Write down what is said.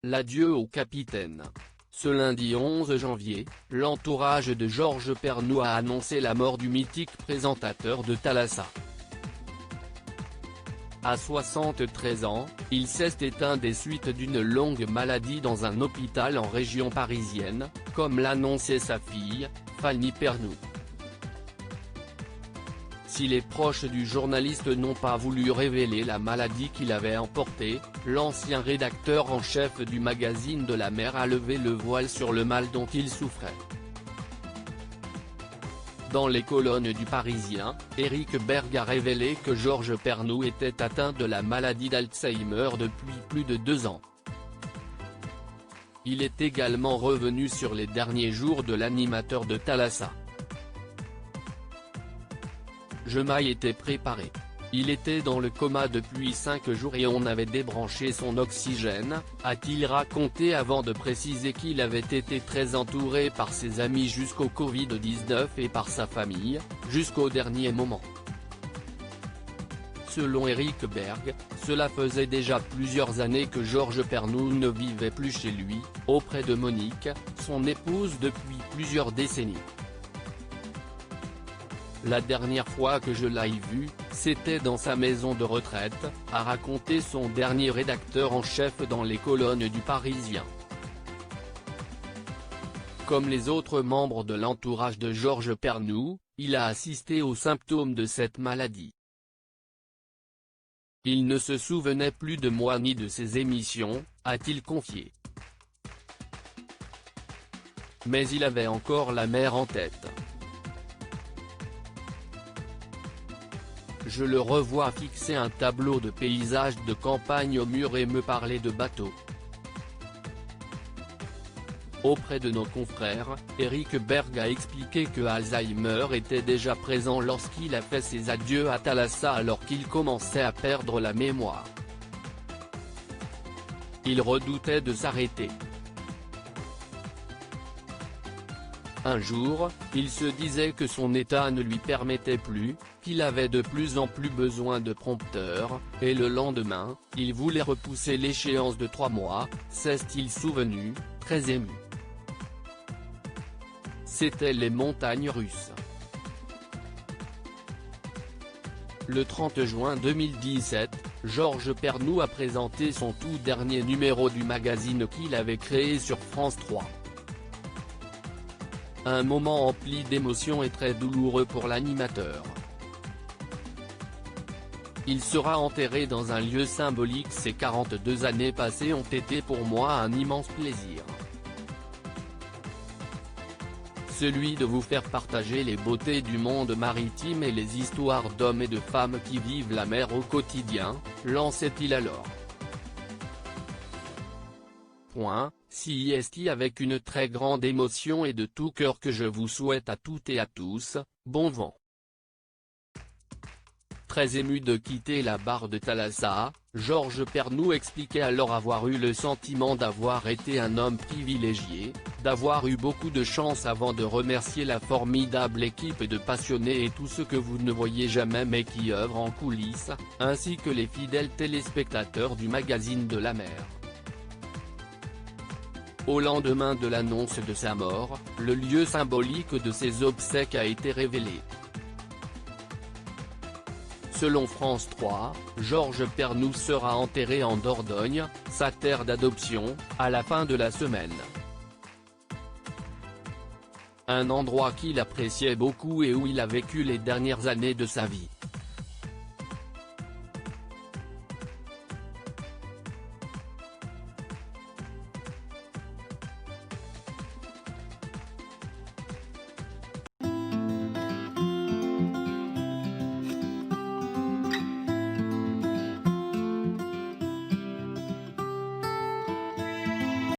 L'adieu au capitaine. Ce lundi 11 janvier, l'entourage de Georges Pernou a annoncé la mort du mythique présentateur de Thalassa. À 73 ans, il s'est éteint des suites d'une longue maladie dans un hôpital en région parisienne, comme l'annonçait sa fille, Fanny Pernou. Si les proches du journaliste n'ont pas voulu révéler la maladie qu'il avait emportée, l'ancien rédacteur en chef du magazine de la mer a levé le voile sur le mal dont il souffrait. Dans les colonnes du Parisien, Éric Berg a révélé que Georges Pernou était atteint de la maladie d'Alzheimer depuis plus de 2 ans. Il est également revenu sur les derniers jours de l'animateur de Thalassa. Je m'y étais préparé. Il était dans le coma depuis 5 jours et on avait débranché son oxygène, a-t-il raconté avant de préciser qu'il avait été très entouré par ses amis jusqu'au Covid-19 et par sa famille, jusqu'au dernier moment. Selon Éric Berg, cela faisait déjà plusieurs années que Georges Pernou ne vivait plus chez lui, auprès de Monique, son épouse depuis plusieurs décennies. La dernière fois que je l'ai vu, c'était dans sa maison de retraite, a raconté son dernier rédacteur en chef dans les colonnes du Parisien. Comme les autres membres de l'entourage de Georges Pernou, il a assisté aux symptômes de cette maladie. Il ne se souvenait plus de moi ni de ses émissions, a-t-il confié. Mais il avait encore la mer en tête. Je le revois fixer un tableau de paysage de campagne au mur et me parler de bateaux. Auprès de nos confrères, Éric Berg a expliqué que Alzheimer était déjà présent lorsqu'il a fait ses adieux à Thalassa alors qu'il commençait à perdre la mémoire. Il redoutait de s'arrêter. Un jour, il se disait que son état ne lui permettait plus, qu'il avait de plus en plus besoin de prompteurs, et le lendemain, il voulait repousser l'échéance de 3 mois, s'est-il souvenu, très ému. C'étaient les montagnes russes. Le 30 juin 2017, Georges Pernou a présenté son tout dernier numéro du magazine qu'il avait créé sur France 3. Un moment empli d'émotions et très douloureux pour l'animateur. Il sera enterré dans un lieu symbolique. Ces 42 années passées ont été pour moi un immense plaisir. Celui de vous faire partager les beautés du monde maritime et les histoires d'hommes et de femmes qui vivent la mer au quotidien, lançait-il alors. C'est avec une très grande émotion et de tout cœur que je vous souhaite à toutes et à tous, bon vent. Très ému de quitter la barre de Thalassa, Georges Pernou expliquait alors avoir eu le sentiment d'avoir été un homme privilégié, d'avoir eu beaucoup de chance avant de remercier la formidable équipe de passionnés et tous ceux que vous ne voyez jamais mais qui œuvrent en coulisses, ainsi que les fidèles téléspectateurs du magazine de la mer. Au lendemain de l'annonce de sa mort, le lieu symbolique de ses obsèques a été révélé. Selon France 3, Georges Pernou sera enterré en Dordogne, sa terre d'adoption, à la fin de la semaine. Un endroit qu'il appréciait beaucoup et où il a vécu les dernières années de sa vie.